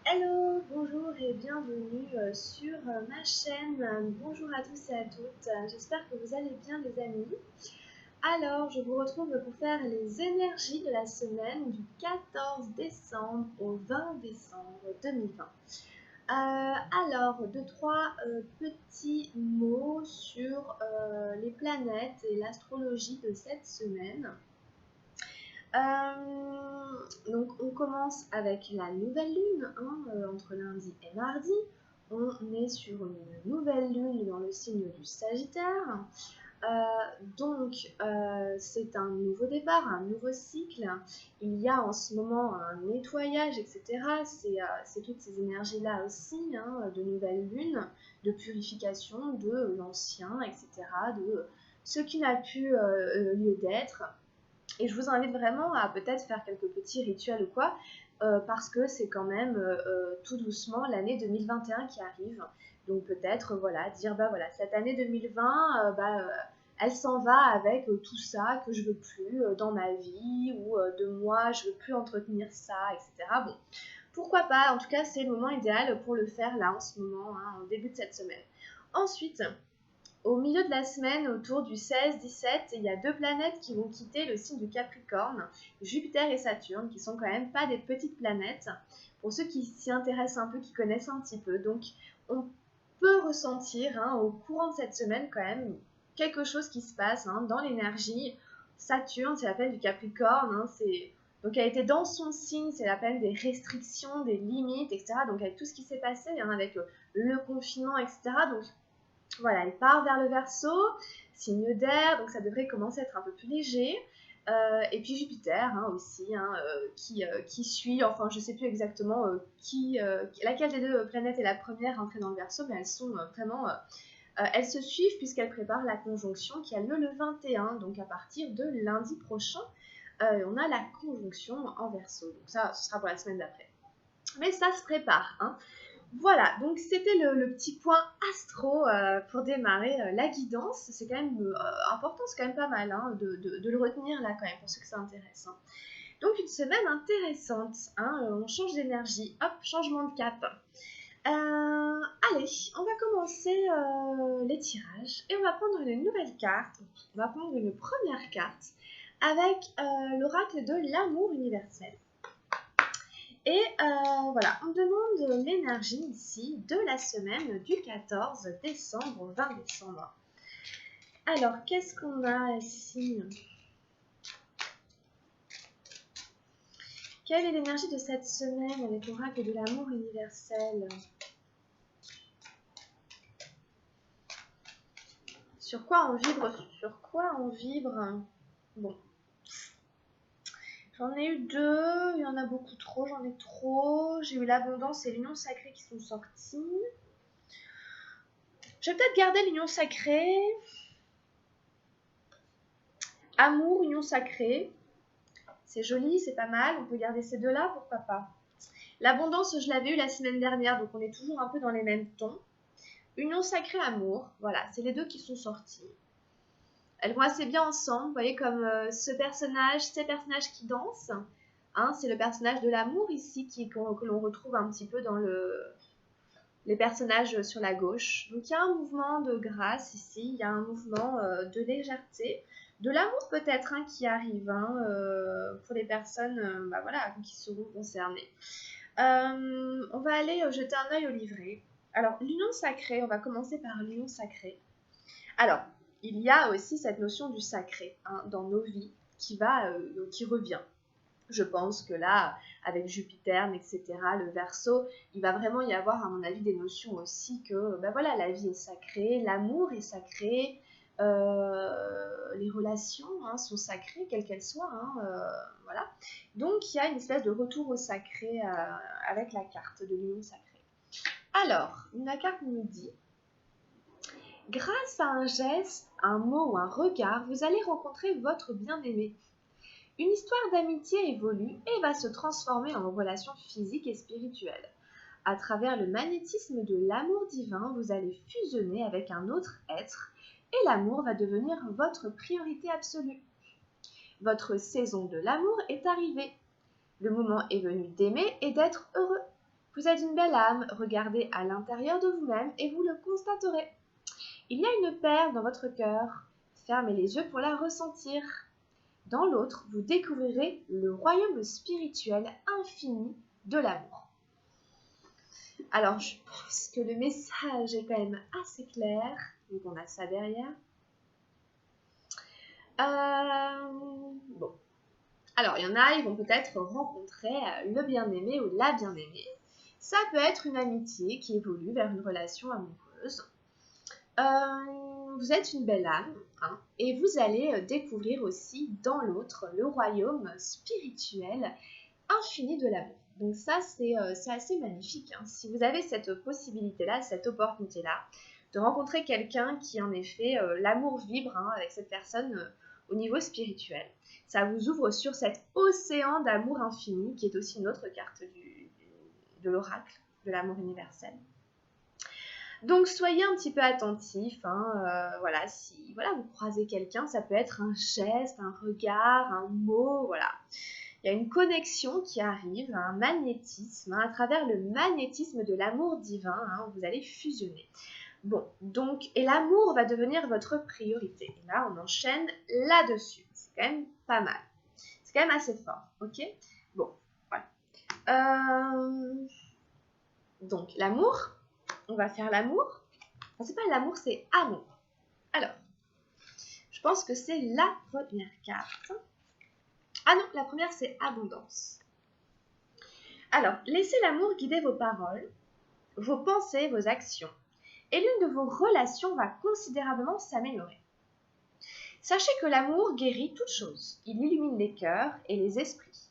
Hello, bonjour et bienvenue sur ma chaîne. Bonjour à tous et à toutes. J'espère que vous allez bien les amis. Alors, je vous retrouve pour faire les énergies de la semaine du 14 décembre au 20 décembre 2020. Alors, trois petits mots sur les planètes et l'astrologie de cette semaine. Donc on commence avec la nouvelle lune, entre lundi et mardi. On est sur une nouvelle lune dans le signe du Sagittaire. C'est un nouveau départ, un nouveau cycle. Il y a en ce moment un nettoyage, etc. C'est toutes ces énergies-là aussi, de nouvelle lune, de purification de l'ancien, etc. De ce qui n'a plus lieu d'être. Et je vous invite vraiment à peut-être faire quelques petits rituels ou quoi, parce que c'est quand même tout doucement l'année 2021 qui arrive. Donc peut-être voilà, dire bah voilà, cette année 2020, elle s'en va avec tout ça que je veux plus dans ma vie, ou de moi je veux plus entretenir ça, etc. Bon, pourquoi pas, en tout cas c'est le moment idéal pour le faire là en ce moment, au début de cette semaine. Ensuite, au milieu de la semaine, autour du 16-17, il y a deux planètes qui vont quitter le signe du Capricorne, Jupiter et Saturne, qui sont quand même pas des petites planètes, pour ceux qui s'y intéressent un peu, qui connaissent un petit peu. Donc on peut ressentir au courant de cette semaine quand même quelque chose qui se passe dans l'énergie. Saturne, c'est la planète du Capricorne, donc elle était dans son signe, c'est la planète des restrictions, des limites, etc. Donc avec tout ce qui s'est passé, avec le confinement, etc. Donc voilà, elle part vers le Verseau, signe d'air, donc ça devrait commencer à être un peu plus léger. Et puis Jupiter aussi, qui suit, enfin je ne sais plus exactement laquelle des deux planètes est la première entrée dans le Verseau, mais elles sont vraiment, elles se suivent puisqu'elles préparent la conjonction qui a lieu le 21, donc à partir de lundi prochain, on a la conjonction en Verseau, donc ça ce sera pour la semaine d'après. Mais ça se prépare, Voilà, donc c'était le petit point astro pour démarrer la guidance. C'est quand même important, c'est quand même pas mal de le retenir là quand même pour ceux que ça intéresse. Donc une semaine intéressante, on change d'énergie, hop, changement de cap. Allez, on va commencer les tirages et on va prendre une nouvelle carte. On va prendre une première carte avec l'oracle de l'amour universel. Et voilà, on demande l'énergie ici de la semaine du 14 décembre au 20 décembre. Alors, qu'est-ce qu'on a ici? Quelle est l'énergie de cette semaine avec l'oracle de l'amour universel? Sur quoi on vibre? Sur quoi on vibre? Bon. J'en ai eu deux, il y en a beaucoup trop, j'en ai trop. J'ai eu l'abondance et l'union sacrée qui sont sortis. Je vais peut-être garder l'union sacrée. Amour, union sacrée. C'est joli, c'est pas mal. On peut garder ces deux-là, pourquoi pas. L'abondance, je l'avais eu la semaine dernière, donc on est toujours un peu dans les mêmes tons. Union sacrée, amour. Voilà, c'est les deux qui sont sortis. Elles vont assez bien ensemble. Vous voyez comme ces personnages qui dansent. C'est le personnage de l'amour ici que l'on retrouve un petit peu dans les personnages sur la gauche. Donc il y a un mouvement de grâce ici, il y a un mouvement de légèreté, de l'amour peut-être qui arrive pour les personnes qui seront concernées. On va aller jeter un œil au livret. Alors l'union sacrée, on va commencer par l'union sacrée. Alors, il y a aussi cette notion du sacré dans nos vies qui revient. Je pense que là, avec Jupiter, etc., le Verseau, il va vraiment y avoir, à mon avis, des notions aussi que, la vie est sacrée, l'amour est sacré, les relations sont sacrées, quelles qu'elles soient, voilà. Donc, il y a une espèce de retour au sacré avec la carte de l'union sacrée. Alors, la carte nous dit: grâce à un geste, un mot ou un regard, vous allez rencontrer votre bien-aimé. Une histoire d'amitié évolue et va se transformer en relation physique et spirituelle. À travers le magnétisme de l'amour divin, vous allez fusionner avec un autre être et l'amour va devenir votre priorité absolue. Votre saison de l'amour est arrivée. Le moment est venu d'aimer et d'être heureux. Vous êtes une belle âme, regardez à l'intérieur de vous-même et vous le constaterez. Il y a une perle dans votre cœur, fermez les yeux pour la ressentir. Dans l'autre, vous découvrirez le royaume spirituel infini de l'amour. Alors, je pense que le message est quand même assez clair, donc on a ça derrière. Bon. Alors, il y en a, ils vont peut-être rencontrer le bien-aimé ou la bien-aimée. Ça peut être une amitié qui évolue vers une relation amoureuse. Vous êtes une belle âme, hein, et vous allez découvrir aussi dans l'autre le royaume spirituel infini de l'amour. Donc ça, c'est assez magnifique. Hein. Si vous avez cette possibilité-là, cette opportunité-là, de rencontrer quelqu'un qui, en effet, l'amour vibre hein, avec cette personne au niveau spirituel. Ça vous ouvre sur cet océan d'amour infini, qui est aussi une autre carte de l'oracle, de l'amour universel. Donc soyez un petit peu attentifs, hein, voilà, si voilà, vous croisez quelqu'un, ça peut être un geste, un regard, un mot, voilà. Il y a une connexion qui arrive, un magnétisme, hein, à travers le magnétisme de l'amour divin, hein, vous allez fusionner. Bon, donc, et l'amour va devenir votre priorité. Et là, on enchaîne là-dessus. C'est quand même pas mal. C'est quand même assez fort, ok? Bon, voilà. Donc, l'amour, on va faire l'amour. Enfin, c'est pas l'amour, c'est amour. Alors, je pense que c'est la première carte. Ah non, la première, c'est abondance. Alors, laissez l'amour guider vos paroles, vos pensées, vos actions. Et l'une de vos relations va considérablement s'améliorer. Sachez que l'amour guérit toutes choses. Il illumine les cœurs et les esprits.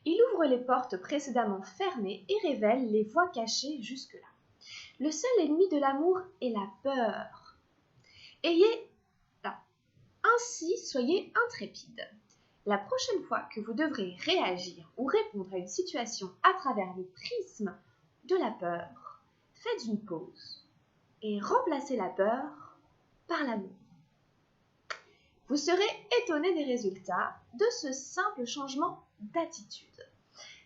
Il ouvre les portes précédemment fermées et révèle les voies cachées jusque-là. Le seul ennemi de l'amour est la peur. Ainsi, soyez intrépide. La prochaine fois que vous devrez réagir ou répondre à une situation à travers le prisme de la peur, faites une pause et remplacez la peur par l'amour. Vous serez étonné des résultats de ce simple changement d'attitude.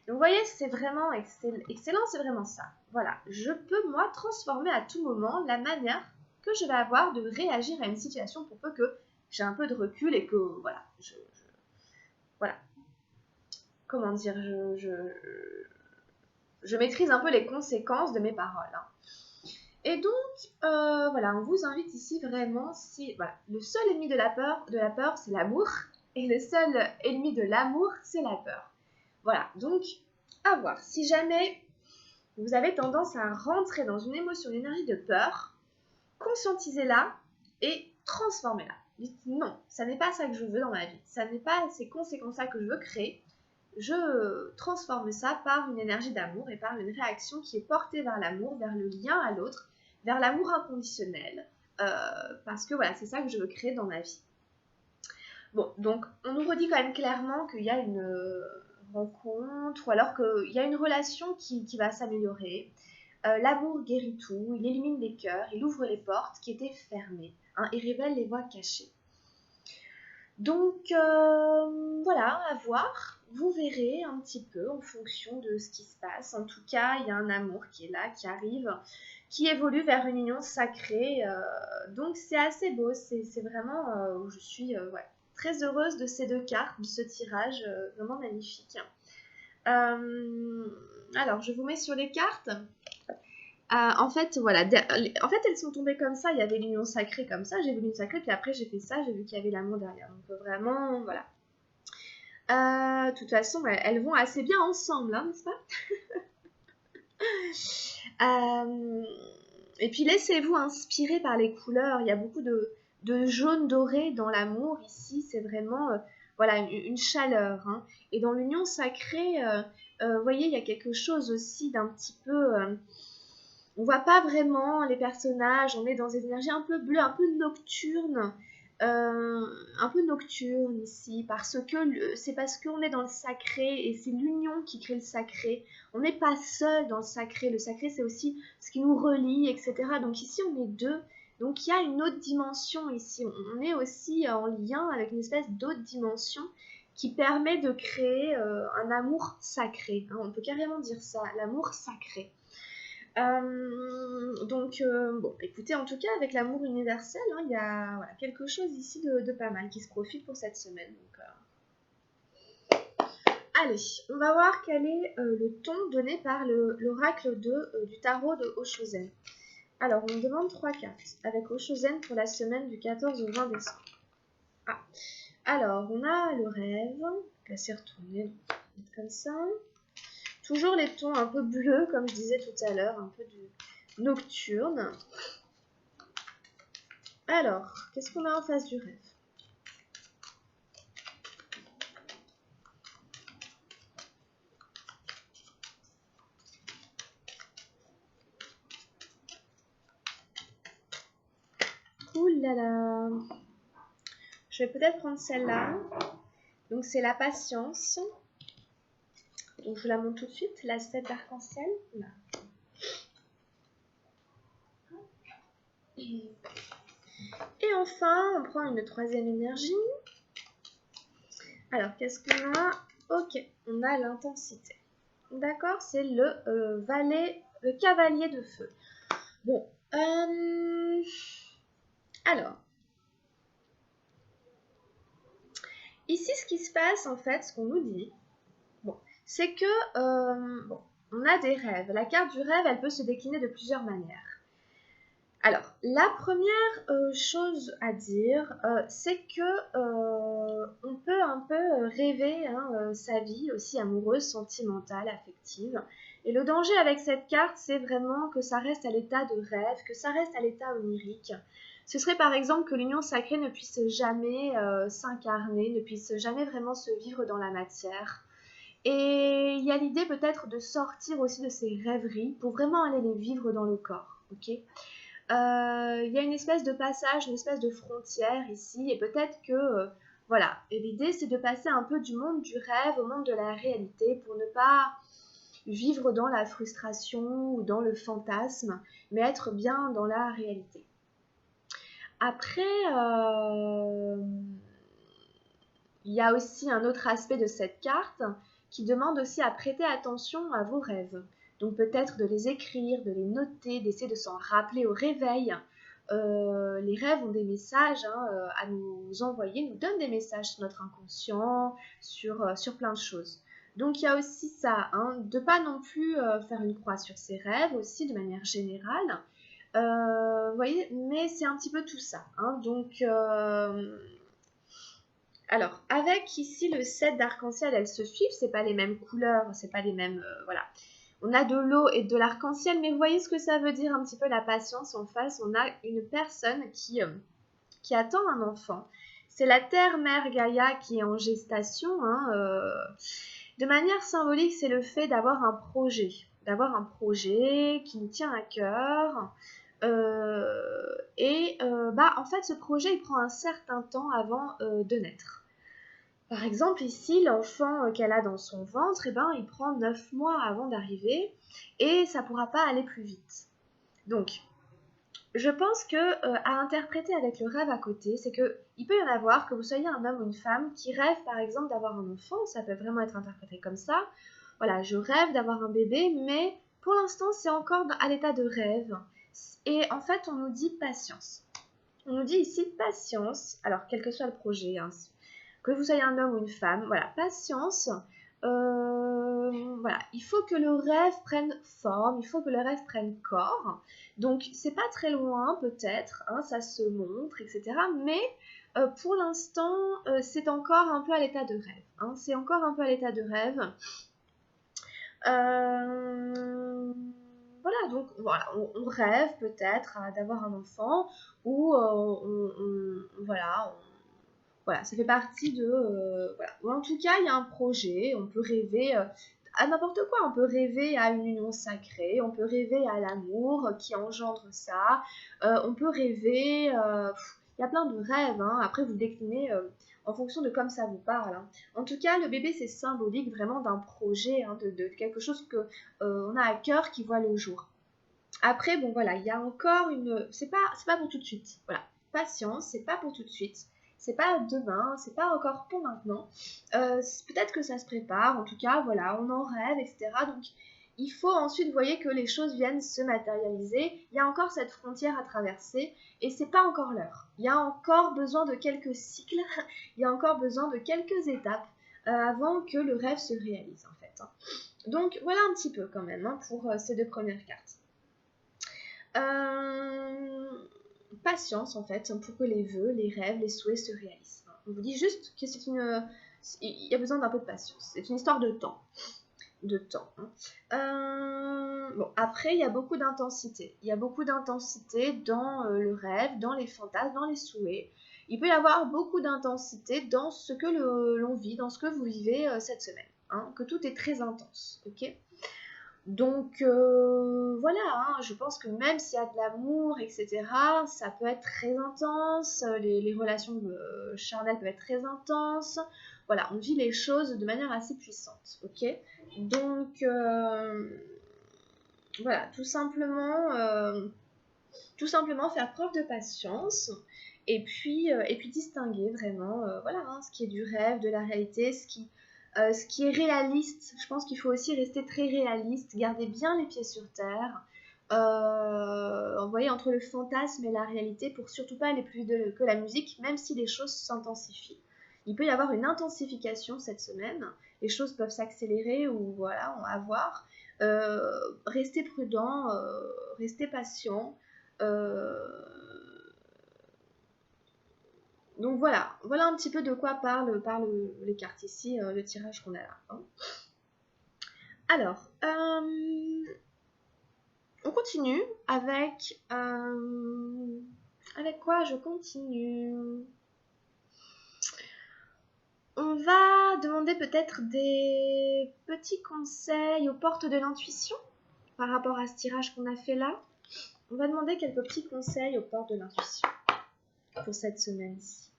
Donc vous voyez, c'est vraiment excellent, c'est vraiment ça. Voilà, je peux moi transformer à tout moment la manière que je vais avoir de réagir à une situation pour peu que j'ai un peu de recul et que voilà, voilà. Comment dire, je maîtrise un peu les conséquences de mes paroles. Hein. Et donc, voilà, on vous invite ici vraiment, voilà, le seul ennemi de la peur, c'est l'amour, et le seul ennemi de l'amour, c'est la peur. Voilà, donc, à voir. Si jamais vous avez tendance à rentrer dans une émotion, une énergie de peur, conscientisez-la et transformez-la. Dites non, ça n'est pas ça que je veux dans ma vie, ça n'est pas ces conséquences-là que je veux créer. Je transforme ça par une énergie d'amour et par une réaction qui est portée vers l'amour, vers le lien à l'autre, vers l'amour inconditionnel, parce que voilà, c'est ça que je veux créer dans ma vie. Bon, donc on nous redit quand même clairement qu'il y a une rencontre, ou alors qu'il y a une relation qui va s'améliorer. L'amour guérit tout, il illumine les cœurs, il ouvre les portes qui étaient fermées, hein, et révèle les voies cachées. Donc voilà, à voir. Vous verrez un petit peu en fonction de ce qui se passe. En tout cas, il y a un amour qui est là, qui arrive, qui évolue vers une union sacrée. Donc c'est assez beau, c'est vraiment, je suis très heureuse de ces deux cartes, de ce tirage, vraiment magnifique. Alors, je vous mets sur les cartes. En fait, voilà, elles sont tombées comme ça, il y avait l'union sacrée comme ça, j'ai vu l'union sacrée, puis après j'ai fait ça, j'ai vu qu'il y avait l'amour derrière. Donc vraiment, voilà. De toute façon, elles vont assez bien ensemble, hein, n'est-ce pas? Et puis laissez-vous inspirer par les couleurs, il y a beaucoup de jaune doré dans l'amour, ici, c'est vraiment voilà, une chaleur. Hein. Et dans l'union sacrée, vous voyez, il y a quelque chose aussi d'un petit peu... on voit pas vraiment les personnages, on est dans des énergies un peu bleues, un peu nocturnes, ici, parce qu'on est dans le sacré et c'est l'union qui crée le sacré. On n'est pas seul dans le sacré c'est aussi ce qui nous relie, etc. Donc ici on est deux, donc il y a une autre dimension ici, on est aussi en lien avec une espèce d'autre dimension qui permet de créer un amour sacré. Hein, on peut carrément dire ça, l'amour sacré. Bon, écoutez, en tout cas, avec l'amour universel, hein, il y a voilà, quelque chose ici de pas mal qui se profile pour cette semaine. Allez, on va voir quel est le ton donné par l'oracle du tarot de Oshozen. Alors, on demande 3 cartes avec Oshozen pour la semaine du 14 au 20 décembre. Ah. Alors, on a le rêve, là c'est retourné, comme ça. Toujours les tons un peu bleus, comme je disais tout à l'heure, un peu du nocturne. Alors, qu'est-ce qu'on a en face du rêve? Ouh là là. Je vais peut-être prendre celle-là. Donc, c'est la patience. Donc, je vous la montre tout de suite. La 7 d'arc-en-ciel. Là. Et enfin, on prend une 3e énergie. Alors, qu'est-ce qu'on a? Ok, on a l'intensité. D'accord, c'est le cavalier de feu. Bon, alors, ici, ce qui se passe, en fait, ce qu'on nous dit, bon, c'est que, bon, on a des rêves. La carte du rêve, elle peut se décliner de plusieurs manières. Alors, la première chose à dire, c'est que on peut un peu rêver sa vie aussi amoureuse, sentimentale, affective. Et le danger avec cette carte, c'est vraiment que ça reste à l'état de rêve, que ça reste à l'état onirique. Ce serait par exemple que l'union sacrée ne puisse jamais s'incarner, ne puisse jamais vraiment se vivre dans la matière. Et il y a l'idée peut-être de sortir aussi de ces rêveries pour vraiment aller les vivre dans le corps, ok ? Il y a une espèce de passage, une espèce de frontière ici, et peut-être que, voilà, et l'idée c'est de passer un peu du monde du rêve au monde de la réalité pour ne pas vivre dans la frustration ou dans le fantasme, mais être bien dans la réalité. Après, il y a aussi un autre aspect de cette carte qui demande aussi à prêter attention à vos rêves. Donc peut-être de les écrire, de les noter, d'essayer de s'en rappeler au réveil. Les rêves ont des messages à nous envoyer, nous donnent des messages sur notre inconscient, sur plein de choses. Donc il y a aussi ça, de ne pas non plus faire une croix sur ses rêves aussi de manière générale. Vous voyez, mais c'est un petit peu tout ça. Donc, alors, avec ici le 7 d'arc-en-ciel, elles se suivent, c'est pas les mêmes couleurs, c'est pas les mêmes, voilà. On a de l'eau et de l'arc-en-ciel, mais vous voyez ce que ça veut dire un petit peu la patience en face. On a une personne qui attend un enfant. C'est la terre-mère Gaïa qui est en gestation. De manière symbolique, c'est le fait d'avoir un projet qui nous tient à cœur. En fait, ce projet, il prend un certain temps avant de naître. Par exemple, ici, l'enfant qu'elle a dans son ventre, il prend 9 mois avant d'arriver et ça ne pourra pas aller plus vite. Donc, je pense que à interpréter avec le rêve à côté, c'est qu'il peut y en avoir, que vous soyez un homme ou une femme qui rêve par exemple d'avoir un enfant, ça peut vraiment être interprété comme ça. Voilà, je rêve d'avoir un bébé, mais pour l'instant, c'est encore à l'état de rêve. Et en fait, on nous dit patience. On nous dit ici patience, alors quel que soit le projet, que vous soyez un homme ou une femme, voilà, patience. Voilà, il faut que le rêve prenne forme, il faut que le rêve prenne corps. Donc, c'est pas très loin, peut-être, ça se montre, etc. Mais pour l'instant, c'est encore un peu à l'état de rêve. C'est encore un peu à l'état de rêve. Voilà, donc voilà, on rêve peut-être d'avoir un enfant ou voilà, ça fait partie de voilà. Ou en tout cas, il y a un projet, on peut rêver à n'importe quoi, on peut rêver à une union sacrée, on peut rêver à l'amour qui engendre ça, on peut rêver, il y a plein de rêves, après vous déclinez en fonction de comme ça vous parle. En tout cas, le bébé, c'est symbolique vraiment d'un projet, de quelque chose que on a à cœur qui voit le jour. Après, bon voilà, il y a encore c'est pas pour tout de suite. Voilà, patience, c'est pas pour tout de suite. c'est pas demain, c'est pas encore pour maintenant. Peut-être que ça se prépare, en tout cas, voilà, on en rêve, etc. Donc, il faut ensuite, vous voyez, que les choses viennent se matérialiser. Il y a encore cette frontière à traverser et c'est pas encore l'heure. Il y a encore besoin de quelques cycles, il y a encore besoin de quelques étapes avant que le rêve se réalise, en fait. Donc, voilà un petit peu quand même pour ces 2 premières cartes. Patience, en fait, pour que les vœux, les rêves, les souhaits se réalisent. On vous dit juste que il y a besoin d'un peu de patience. C'est une histoire de temps. Bon, après, il y a beaucoup d'intensité. Il y a beaucoup d'intensité dans le rêve, dans les fantasmes, dans les souhaits. Il peut y avoir beaucoup d'intensité dans ce que l'on vit, dans ce que vous vivez cette semaine. Que tout est très intense, ok ? Donc voilà, je pense que même s'il y a de l'amour, etc., ça peut être très intense, les relations charnelles peuvent être très intenses. Voilà, on vit les choses de manière assez puissante, ok ? Donc voilà, tout simplement faire preuve de patience et puis distinguer vraiment voilà, ce qui est du rêve, de la réalité, ce qui est réaliste. Je pense qu'il faut aussi rester très réaliste, garder bien les pieds sur terre, vous voyez, entre le fantasme et la réalité, pour surtout pas aller plus vite que la musique, même si les choses s'intensifient. Il peut y avoir une intensification cette semaine, les choses peuvent s'accélérer ou voilà, à voir. Restez prudent, restez patient. Donc voilà un petit peu de quoi parlent les cartes ici, le tirage qu'on a là. Alors, on continue avec quoi je continue. On va demander peut-être des petits conseils aux portes de l'intuition par rapport à ce tirage qu'on a fait là. On va demander quelques petits conseils aux portes de l'intuition pour cette semaine-ci.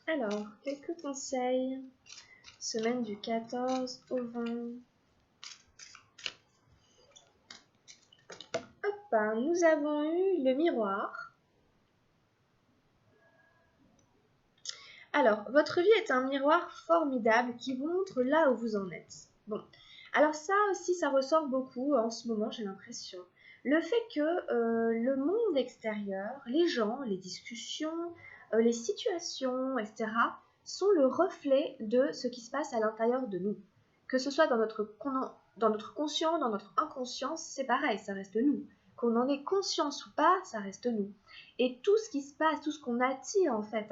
Alors, quelques conseils. Semaine du 14 au 20. Hop, nous avons eu le miroir. Alors, votre vie est un miroir formidable qui vous montre là où vous en êtes. Bon, alors ça aussi, ça ressort beaucoup en ce moment, j'ai l'impression. Le fait que le monde extérieur, les gens, les discussions, les situations, etc., sont le reflet de ce qui se passe à l'intérieur de nous. Que ce soit dans notre conscient, dans notre inconscient, c'est pareil, ça reste nous. Qu'on en ait conscience ou pas, ça reste nous. Et tout ce qui se passe, tout ce qu'on attire en fait,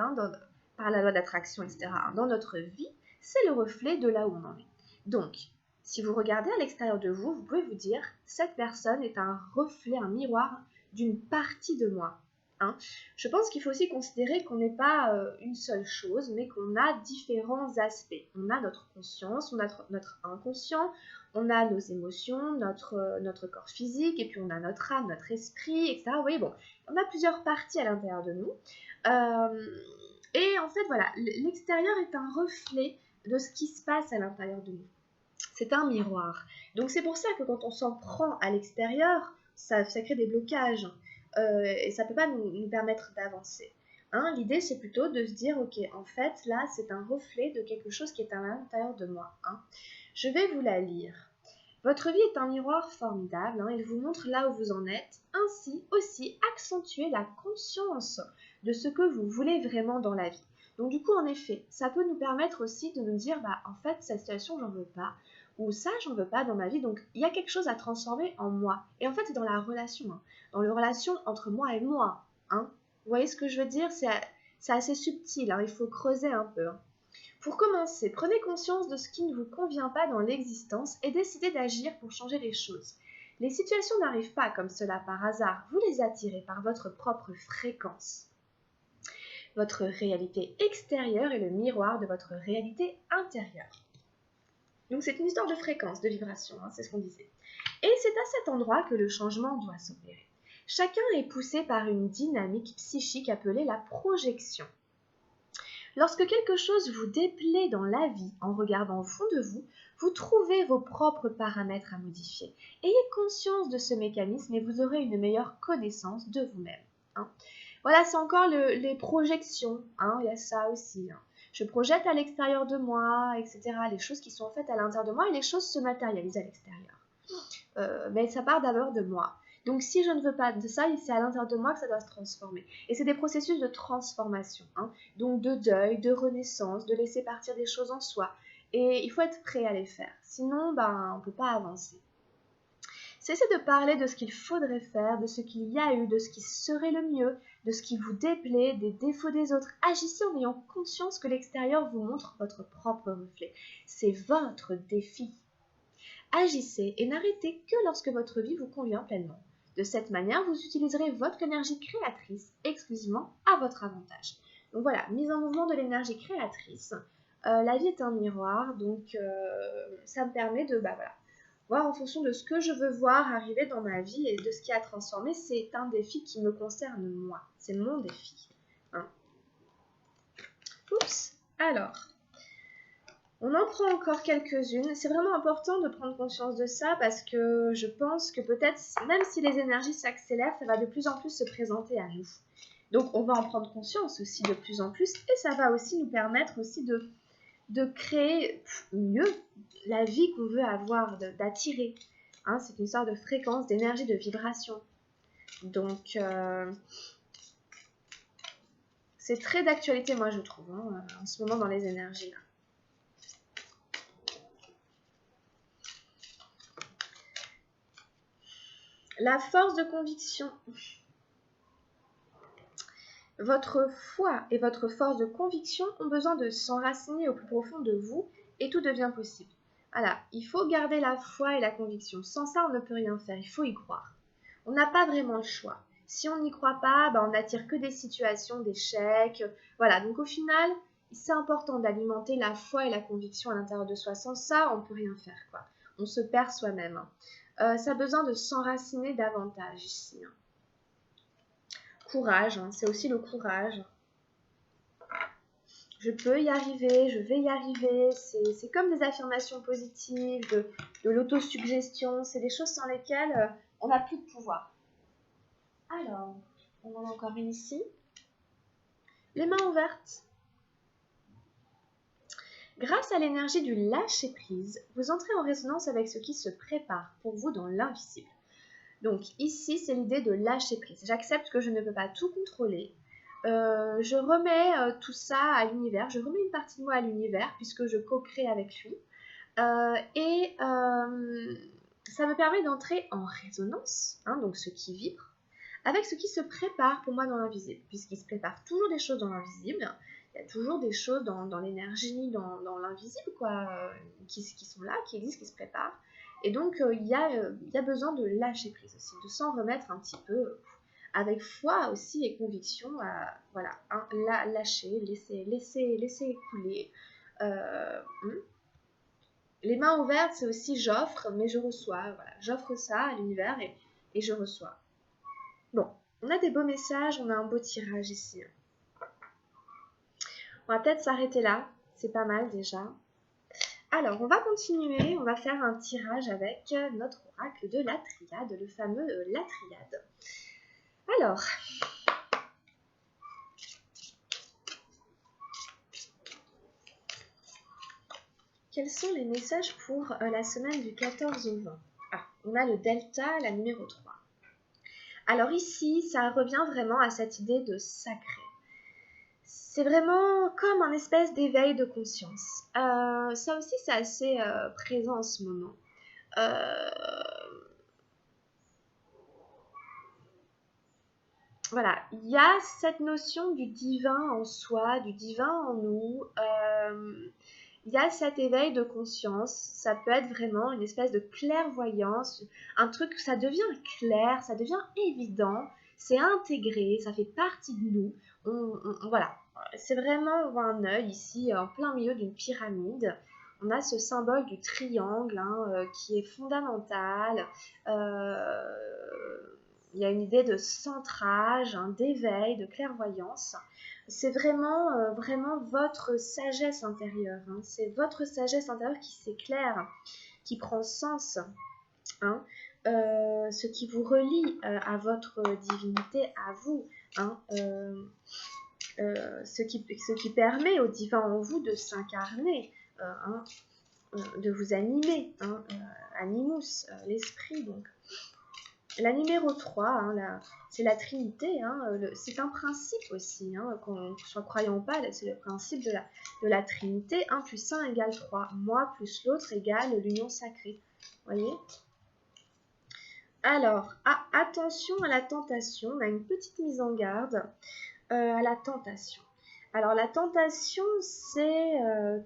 par la loi d'attraction, etc., dans notre vie, c'est le reflet de là où on en est. Donc, si vous regardez à l'extérieur de vous, vous pouvez vous dire, cette personne est un reflet, un miroir d'une partie de moi. Je pense qu'il faut aussi considérer qu'on n'est pas une seule chose, mais qu'on a différents aspects. On a notre conscience, on a notre inconscient, on a nos émotions, notre corps physique, et puis on a notre âme, notre esprit, etc. Vous voyez, bon, on a plusieurs parties à l'intérieur de nous. Et en fait, voilà, l'extérieur est un reflet de ce qui se passe à l'intérieur de nous. C'est un miroir. Donc c'est pour ça que quand on s'en prend à l'extérieur, ça crée des blocages. Et ça ne peut pas nous permettre d'avancer. L'idée, c'est plutôt de se dire, ok, en fait, là, c'est un reflet de quelque chose qui est à l'intérieur de moi. Je vais vous la lire. Votre vie est un miroir formidable, il vous montre là où vous en êtes. Ainsi, aussi, accentuez la conscience de ce que vous voulez vraiment dans la vie. Donc du coup, en effet, ça peut nous permettre aussi de nous dire, en fait, cette situation, j'en veux pas, ou ça, j'en veux pas dans ma vie, donc il y a quelque chose à transformer en moi. Et en fait, c'est dans la relation, dans la relation entre moi et moi. Vous voyez ce que je veux dire? C'est assez subtil, il faut creuser un peu. Pour commencer, prenez conscience de ce qui ne vous convient pas dans l'existence et décidez d'agir pour changer les choses. Les situations n'arrivent pas comme cela par hasard, vous les attirez par votre propre fréquence. Votre réalité extérieure est le miroir de votre réalité intérieure. Donc c'est une histoire de fréquence, de vibration, c'est ce qu'on disait. Et c'est à cet endroit que le changement doit s'opérer. Chacun est poussé par une dynamique psychique appelée la projection. Lorsque quelque chose vous déplaît dans la vie, en regardant au fond de vous, vous trouvez vos propres paramètres à modifier. Ayez conscience de ce mécanisme et vous aurez une meilleure connaissance de vous-même. Hein. Voilà, c'est encore les projections. Hein, il y a ça aussi. Hein. Je projette à l'extérieur de moi, etc. Les choses qui sont faites à l'intérieur de moi et les choses se matérialisent à l'extérieur. Mais ça part d'abord de moi. Donc si je ne veux pas de ça, c'est à l'intérieur de moi que ça doit se transformer. Et c'est des processus de transformation. Hein. Donc de deuil, de renaissance, de laisser partir des choses en soi. Et il faut être prêt à les faire. Sinon, on ne peut pas avancer. Cessez de parler de ce qu'il faudrait faire, de ce qu'il y a eu, de ce qui serait le mieux, de ce qui vous déplaît, des défauts des autres. Agissez en ayant conscience que l'extérieur vous montre votre propre reflet. C'est votre défi. Agissez et n'arrêtez que lorsque votre vie vous convient pleinement. De cette manière, vous utiliserez votre énergie créatrice exclusivement à votre avantage. Donc voilà, mise en mouvement de l'énergie créatrice. La vie est un miroir, donc ça me permet de voir en fonction de ce que je veux voir arriver dans ma vie et de ce qui a transformé. C'est un défi qui me concerne moi. C'est mon défi. Hein. Oups. Alors, on en prend encore quelques-unes. C'est vraiment important de prendre conscience de ça parce que je pense que peut-être, même si les énergies s'accélèrent, ça va de plus en plus se présenter à nous. Donc, on va en prendre conscience aussi de plus en plus et ça va aussi nous permettre aussi de créer mieux la vie qu'on veut avoir, d'attirer. Hein, c'est une sorte de fréquence, d'énergie, de vibration. Donc, c'est très d'actualité, moi, je trouve, hein, en ce moment dans les énergies. Là. La force de conviction. Votre foi et votre force de conviction ont besoin de s'enraciner au plus profond de vous et tout devient possible. Voilà, il faut garder la foi et la conviction. Sans ça, on ne peut rien faire, il faut y croire. On n'a pas vraiment le choix. Si on n'y croit pas, on n'attire que des situations d'échec. Voilà, donc au final, c'est important d'alimenter la foi et la conviction à l'intérieur de soi. Sans ça, on ne peut rien faire, quoi. On se perd soi-même. Ça a besoin de s'enraciner davantage ici. Courage, c'est aussi le courage. Je peux y arriver, je vais y arriver. C'est comme des affirmations positives, de l'autosuggestion. C'est des choses sans lesquelles on n'a plus de pouvoir. Alors, on en a encore une ici. Les mains ouvertes. Grâce à l'énergie du lâcher-prise, vous entrez en résonance avec ce qui se prépare pour vous dans l'invisible. Donc ici, c'est l'idée de lâcher prise. J'accepte que je ne peux pas tout contrôler. Je remets tout ça à l'univers. Je remets une partie de moi à l'univers puisque je co-crée avec lui. Et ça me permet d'entrer en résonance, donc ce qui vibre, avec ce qui se prépare pour moi dans l'invisible. Puisqu'il se prépare toujours des choses dans l'invisible. Il y a toujours des choses dans l'énergie, dans l'invisible, quoi, qui sont là, qui existent, qui se préparent. Et donc, il y a besoin de lâcher prise aussi, de s'en remettre un petit peu avec foi aussi et conviction. Lâcher, laisser couler. Les mains ouvertes, c'est aussi j'offre, mais je reçois. Voilà, j'offre ça à l'univers et je reçois. Bon, on a des beaux messages, on a un beau tirage ici. On va peut-être s'arrêter là, c'est pas mal déjà. Alors, on va continuer, on va faire un tirage avec notre oracle de la triade, le fameux la triade. Alors, quels sont les messages pour la semaine du 14 au 20 ? On a le delta, la numéro 3. Alors ici, ça revient vraiment à cette idée de sacré. C'est vraiment comme un espèce d'éveil de conscience. Ça aussi, c'est assez présent en ce moment. Voilà, il y a cette notion du divin en soi, du divin en nous. Il y a cet éveil de conscience. Ça peut être vraiment une espèce de clairvoyance, un truc, ça devient clair, ça devient évident, c'est intégré, ça fait partie de nous. Voilà, c'est vraiment, on voit un œil ici en plein milieu d'une pyramide. On a ce symbole du triangle qui est fondamental. il y a une idée de centrage, hein, d'éveil, de clairvoyance. C'est vraiment, vraiment votre sagesse intérieure. Hein. C'est votre sagesse intérieure qui s'éclaire, qui prend sens. Hein. Ce qui vous relie à votre divinité, à vous. Hein. Ce qui permet au divin en vous de s'incarner, hein, de vous animer, hein, animus, l'esprit donc. La numéro 3, hein, c'est la Trinité, hein, c'est un principe aussi, hein, qu'on soit croyant ou pas, c'est le principe de la Trinité, 1 plus 1 égale 3, moi plus l'autre égale l'union sacrée, voyez. Alors, attention à la tentation, on a une petite mise en garde à la tentation. Alors la tentation, c'est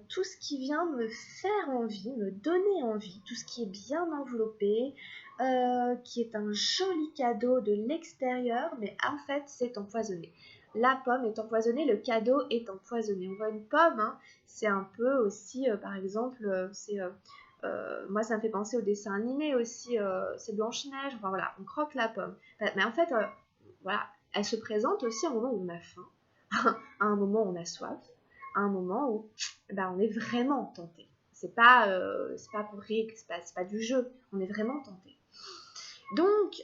tout ce qui vient me faire envie, me donner envie, tout ce qui est bien enveloppé, qui est un joli cadeau de l'extérieur, mais en fait c'est empoisonné. La pomme est empoisonnée, le cadeau est empoisonné. On voit une pomme, hein, c'est un peu aussi, par exemple, moi ça me fait penser au dessin animé aussi, c'est Blanche-Neige, enfin voilà, on croque la pomme. Mais en fait, voilà, elle se présente aussi à un moment où on a faim, à un moment où on a soif, à un moment où on est vraiment tenté. C'est pas pour rire, c'est pas du jeu, on est vraiment tenté. Donc,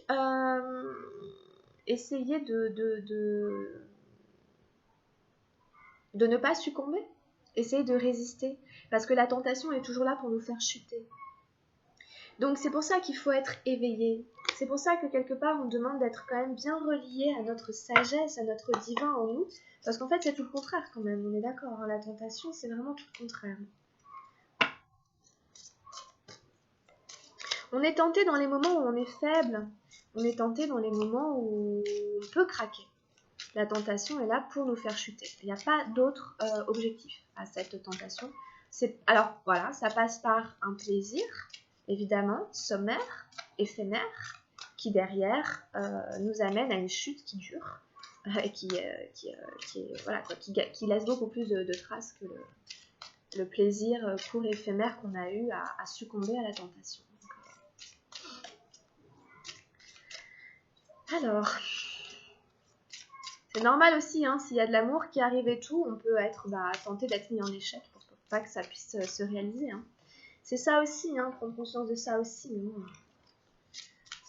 essayez de ne pas succomber, essayez de résister, parce que la tentation est toujours là pour nous faire chuter. Donc c'est pour ça qu'il faut être éveillé. C'est pour ça que quelque part on demande d'être quand même bien relié à notre sagesse, à notre divin en nous. Parce qu'en fait c'est tout le contraire quand même, on est d'accord. Hein, la tentation c'est vraiment tout le contraire. On est tenté dans les moments où on est faible. On est tenté dans les moments où on peut craquer. La tentation est là pour nous faire chuter. Il n'y a pas d'autre objectif à cette tentation. Alors voilà, ça passe par un plaisir, évidemment, sommaire, éphémère, qui derrière nous amène à une chute qui dure et qui laisse beaucoup plus de traces que le plaisir court et éphémère qu'on a eu à succomber à la tentation. Alors, c'est normal aussi, hein, s'il y a de l'amour qui arrive et tout, on peut être tenté d'être mis en échec pour pas que ça puisse se réaliser. Hein. C'est ça aussi, hein, prendre conscience de ça aussi. Hein.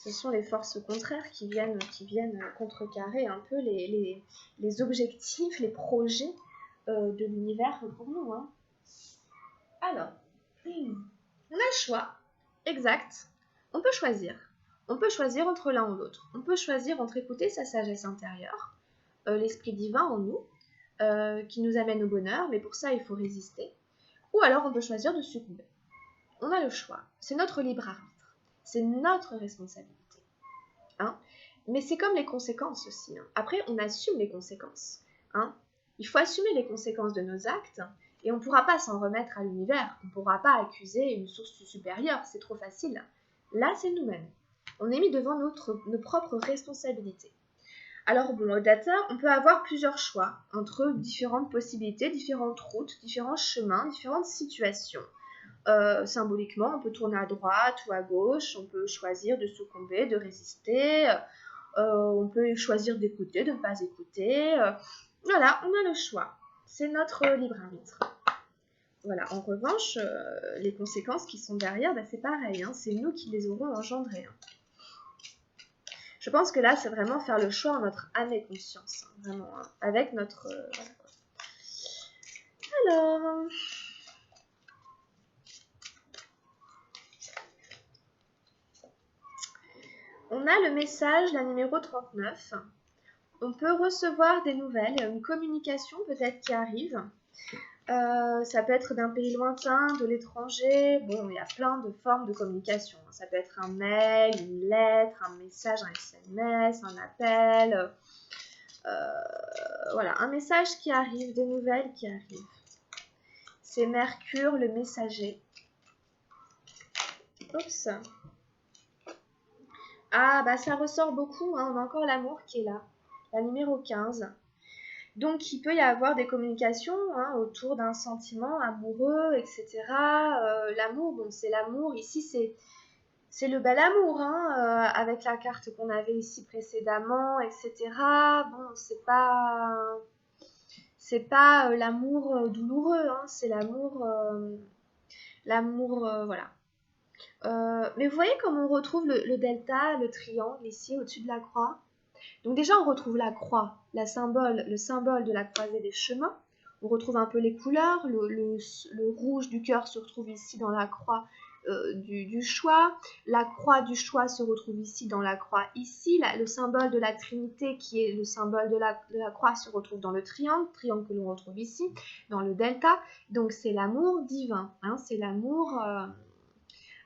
Ce sont les forces contraires qui viennent contrecarrer un peu les objectifs, les projets de l'univers pour nous. Hein. Alors, on a le choix, exact. On peut choisir. On peut choisir entre l'un ou l'autre. On peut choisir entre écouter sa sagesse intérieure, l'esprit divin en nous, qui nous amène au bonheur, mais pour ça il faut résister. Ou alors on peut choisir de succomber. On a le choix. C'est notre libre arbitre. C'est notre responsabilité. Hein, mais c'est comme les conséquences aussi. Hein. Après, on assume les conséquences. Hein. Il faut assumer les conséquences de nos actes et on ne pourra pas s'en remettre à l'univers. On ne pourra pas accuser une source supérieure. C'est trop facile. Là, c'est nous-mêmes. On est mis devant nos propres responsabilités. Alors, bon, au data, on peut avoir plusieurs choix entre différentes possibilités, différentes routes, différents chemins, différentes situations. Symboliquement, on peut tourner à droite ou à gauche, on peut choisir de succomber, de résister, on peut choisir d'écouter, de ne pas écouter. Voilà, on a le choix. C'est notre libre arbitre. Voilà, en revanche, les conséquences qui sont derrière, c'est pareil, hein, c'est nous qui les aurons engendrées. Hein. Je pense que là, c'est vraiment faire le choix en notre âme et conscience, hein, vraiment, hein, avec notre... Alors... On a le message, la numéro 39. On peut recevoir des nouvelles, une communication peut-être qui arrive. Ça peut être d'un pays lointain, de l'étranger. Bon, il y a plein de formes de communication. Ça peut être un mail, une lettre, un message, un SMS, un appel. Voilà, un message qui arrive, des nouvelles qui arrivent. C'est Mercure, le messager. Oups. Ah, ça ressort beaucoup, hein. On a encore l'amour qui est là. La numéro 15. Donc, il peut y avoir des communications hein, autour d'un sentiment amoureux, etc. L'amour, bon, c'est l'amour. Ici, c'est le bel amour, hein, avec la carte qu'on avait ici précédemment, etc. Bon, c'est pas l'amour douloureux, hein, c'est l'amour, voilà. Mais vous voyez comme on retrouve le delta, le triangle ici au-dessus de la croix. Donc déjà, on retrouve la croix, le symbole de la croisée des chemins. On retrouve un peu les couleurs. Le rouge du cœur se retrouve ici dans la croix du choix. La croix du choix se retrouve ici dans la croix ici. Le symbole de la Trinité, qui est le symbole de la croix, se retrouve dans le triangle que l'on retrouve ici, dans le delta. Donc c'est l'amour divin, hein, c'est l'amour...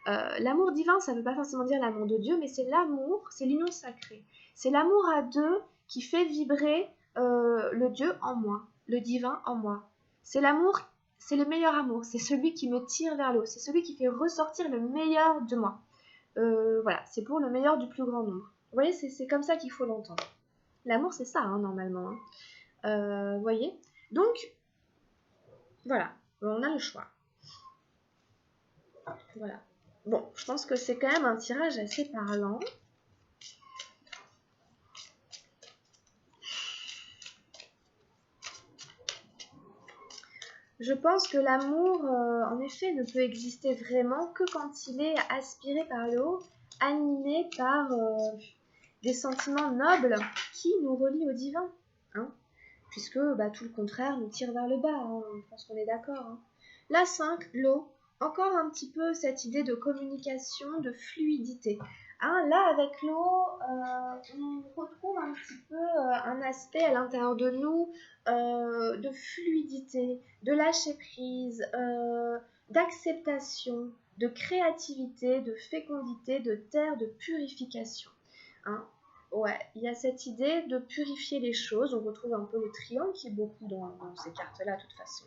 l'amour divin, ça ne veut pas forcément dire l'amour de Dieu, mais c'est l'amour, c'est l'union sacrée. C'est l'amour à deux qui fait vibrer le Dieu en moi, le divin en moi. C'est l'amour, c'est le meilleur amour, c'est celui qui me tire vers le haut, c'est celui qui fait ressortir le meilleur de moi. Voilà, c'est pour le meilleur du plus grand nombre. Vous voyez, c'est comme ça qu'il faut l'entendre. L'amour, c'est ça, hein, normalement. Vous voyez? Donc, voilà, on a le choix. Voilà. Bon, je pense que c'est quand même un tirage assez parlant. Je pense que l'amour, en effet, ne peut exister vraiment que quand il est aspiré par le haut, animé par des sentiments nobles qui nous relient au divin. Hein, puisque tout le contraire nous tire vers le bas. Hein, je pense qu'on est d'accord. Hein. La 5, l'eau. Encore un petit peu cette idée de communication, de fluidité. Hein, là, avec l'eau, on retrouve un petit peu un aspect à l'intérieur de nous de fluidité, de lâcher prise, d'acceptation, de créativité, de fécondité, de terre, de purification. Hein. Ouais, il y a cette idée de purifier les choses. On retrouve un peu le triangle qui est beaucoup dans ces cartes-là, de toute façon.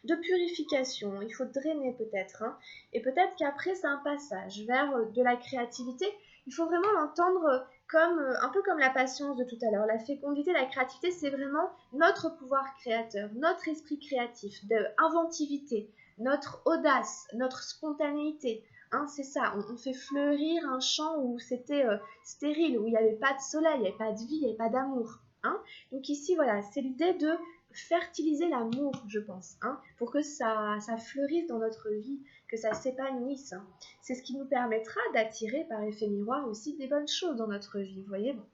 De purification, il faut drainer peut-être. Hein, et peut-être qu'après, c'est un passage vers de la créativité. Il faut vraiment l'entendre comme, un peu comme la patience de tout à l'heure. La fécondité, la créativité, c'est vraiment notre pouvoir créateur, notre esprit créatif, d'inventivité, notre audace, notre spontanéité. Hein, c'est ça, on fait fleurir un champ où c'était stérile, où il n'y avait pas de soleil, il n'y avait pas de vie, il n'y avait pas d'amour. Hein. Donc ici, voilà, c'est l'idée de fertiliser l'amour, je pense, hein, pour que ça fleurisse dans notre vie, que ça s'épanouisse. Hein. C'est ce qui nous permettra d'attirer par effet miroir aussi des bonnes choses dans notre vie, vous voyez. Bon.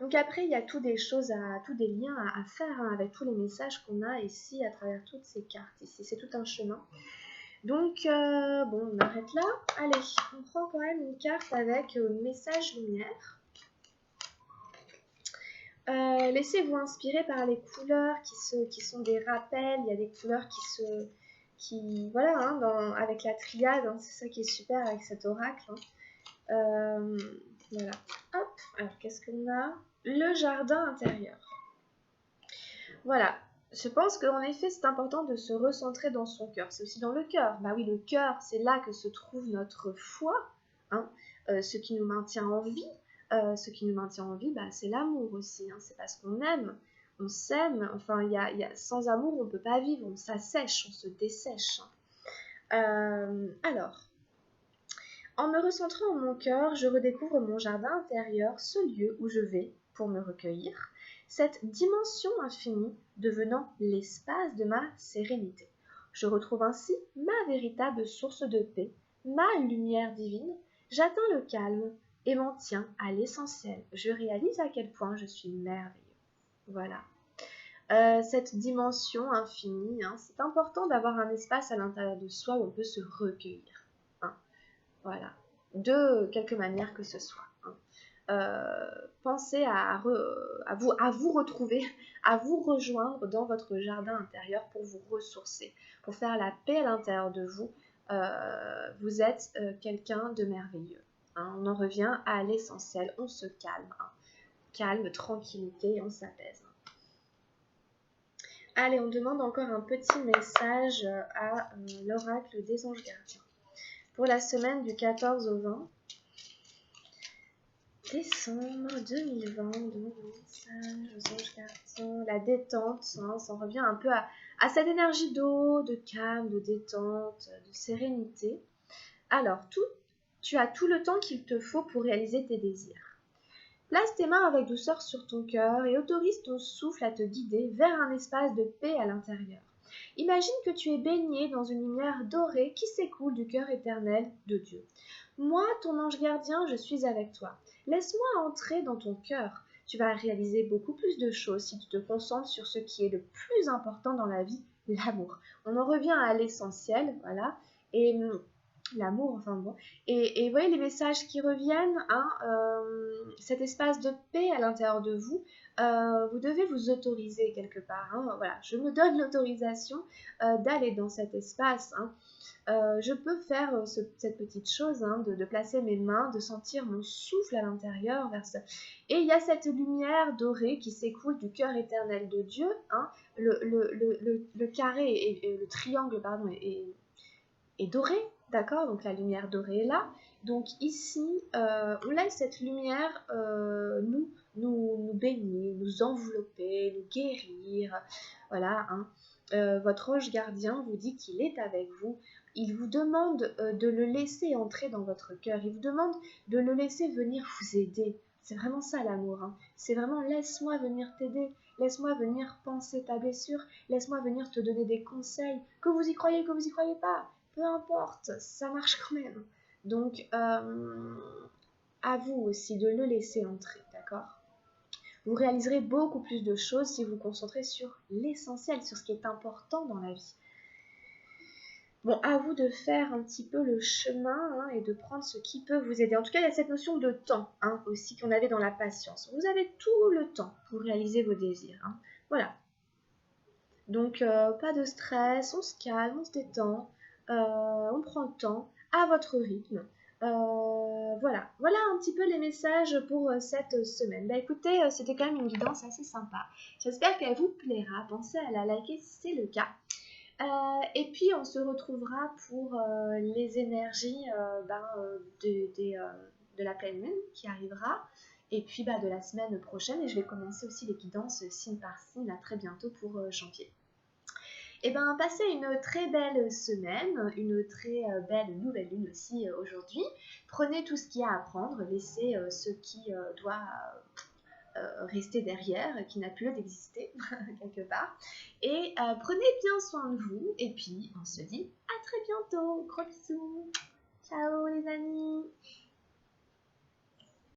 Donc après, il y a tous des liens à faire hein, avec tous les messages qu'on a ici à travers toutes ces cartes ici. C'est tout un chemin. Donc, bon, on arrête là. Allez, on prend quand même une carte avec message lumière. Laissez-vous inspirer par les couleurs qui sont des rappels. Il y a des couleurs voilà, hein, avec la triade, hein, c'est ça qui est super avec cet oracle. Hein. Voilà. Hop. Alors, qu'est-ce qu'on a? Le jardin intérieur. Voilà. Je pense qu'en effet, c'est important de se recentrer dans son cœur. C'est aussi dans le cœur. Bah oui, le cœur, c'est là que se trouve notre foi, hein, ce qui nous maintient en vie. Ce qui nous maintient en vie, c'est l'amour aussi. Hein. C'est parce qu'on aime, on s'aime. Enfin, sans amour, on ne peut pas vivre. On s'assèche, on se dessèche. Alors, en me recentrant en mon cœur, je redécouvre mon jardin intérieur, ce lieu où je vais pour me recueillir, cette dimension infinie devenant l'espace de ma sérénité. Je retrouve ainsi ma véritable source de paix, ma lumière divine. J'atteins le calme et m'en tiens à l'essentiel. Je réalise à quel point je suis merveilleux. Voilà. Cette dimension infinie, hein, c'est important d'avoir un espace à l'intérieur de soi où on peut se recueillir. Hein. Voilà, de quelque manière que ce soit. Hein. Pensez à vous retrouver, à vous rejoindre dans votre jardin intérieur pour vous ressourcer, pour faire la paix à l'intérieur de vous. Vous êtes quelqu'un de merveilleux. Hein. On en revient à l'essentiel, on se calme. Hein. Calme, tranquillité, on s'apaise. Allez, on demande encore un petit message à l'oracle des anges gardiens. Pour la semaine du 14 au 20 décembre 2020, donc message aux anges gardiens, la détente, hein, ça revient un peu à cette énergie d'eau, de calme, de détente, de sérénité. Alors, Tu as tout le temps qu'il te faut pour réaliser tes désirs. Place tes mains avec douceur sur ton cœur et autorise ton souffle à te guider vers un espace de paix à l'intérieur. Imagine que tu es baigné dans une lumière dorée qui s'écoule du cœur éternel de Dieu. Moi, ton ange gardien, je suis avec toi. Laisse-moi entrer dans ton cœur. Tu vas réaliser beaucoup plus de choses si tu te concentres sur ce qui est le plus important dans la vie, l'amour. On en revient à l'essentiel, voilà. Et l'amour, enfin bon. Et vous voyez les messages qui reviennent, hein, cet espace de paix à l'intérieur de vous, vous devez vous autoriser quelque part. Hein, voilà, je me donne l'autorisation d'aller dans cet espace. Hein. Je peux faire cette petite chose, hein, de placer mes mains, de sentir mon souffle à l'intérieur. Et il y a cette lumière dorée qui s'écoule du cœur éternel de Dieu. Hein, le carré, et le triangle, pardon, est doré, d'accord? Donc la lumière dorée est là. Donc ici, on laisse cette lumière nous baigner, nous envelopper, nous guérir. Voilà, hein. Votre ange gardien vous dit qu'il est avec vous. Il vous demande de le laisser entrer dans votre cœur. Il vous demande de le laisser venir vous aider. C'est vraiment ça l'amour. Hein. C'est vraiment laisse-moi venir t'aider. Laisse-moi venir penser ta blessure. Laisse-moi venir te donner des conseils. Que vous y croyez, que vous y croyez pas. Peu importe, ça marche quand même. Donc, à vous aussi de le laisser entrer, d'accord? Vous réaliserez beaucoup plus de choses si vous vous concentrez sur l'essentiel, sur ce qui est important dans la vie. Bon, à vous de faire un petit peu le chemin, hein, et de prendre ce qui peut vous aider. En tout cas, il y a cette notion de temps, hein, aussi qu'on avait dans la patience. Vous avez tout le temps pour réaliser vos désirs. Hein. Voilà. Donc, pas de stress, on se calme, on se détend, on prend le temps à votre rythme. Voilà un petit peu les messages pour cette semaine. Bah écoutez, c'était quand même une guidance assez sympa. J'espère qu'elle vous plaira. Pensez à la liker si c'est le cas. Et puis on se retrouvera pour les énergies de la pleine lune qui arrivera. Et puis de la semaine prochaine. Et je vais commencer aussi les guidances signe par signe très bientôt pour janvier. Et passez une très belle semaine, une très belle nouvelle lune aussi aujourd'hui. Prenez tout ce qu'il y a à prendre, laissez ce qui doit rester derrière, qui n'a plus lieu d'exister quelque part. Et prenez bien soin de vous. Et puis on se dit à très bientôt. Gros bisous. Ciao les amis.